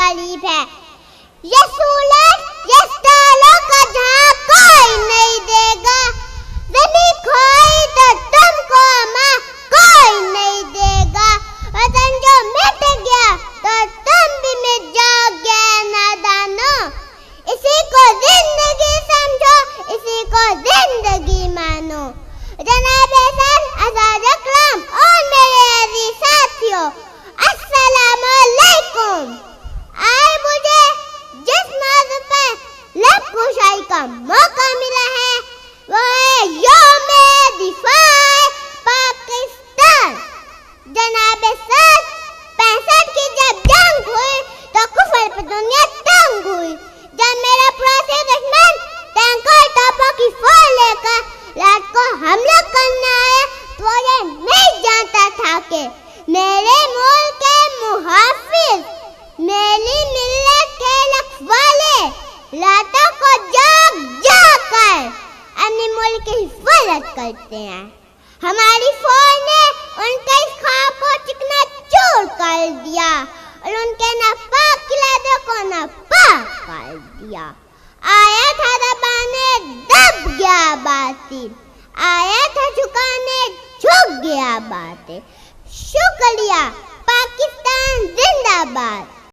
तारीफ है। ये सूरज ये तालों का जहां कोई नहीं देगा, ज़मीं खोई तो तुमको माँ कोई नहीं देगा। वतन जो मिट गया तो तुम भी मिट जाओगे नादानो। इसी को जिंदगी समझो, इसी को जिंदगी मानो। जनाबे सर आज़ाद अकरम और मेरे अजीज साथियों, अस्सलामु अलैकुम। आज मुझे जिस मौजू पर लब कुशाई का मौका मिला है वो है यौम दिफाए पाकिस्तान। जनाबे सर 65 की जब जंग हुई तो कुफर पर दुनिया तंग हुई। जब मेरा पुराने दुश्मन टैंक और तोपों की फौज लेकर रात को हमला करने आया तो ये नहीं जानता था कि मेरे मुल्क के मुहाफिज, मेरी मिल्लत के रखवाले रातों को जाग जाग कर अपने मुल्क की हिफाजत करते हैं। हमारी फौज ने उनके इस ख्वाब को चिकना चूर कर दिया और उनके नापाक इरादों को नापाक कर दिया। आया था दबाने दब गया बातिल, आया था झुकाने झुक गया बातिल। शुक्रिया, पाकिस्तान जिंदाबाद।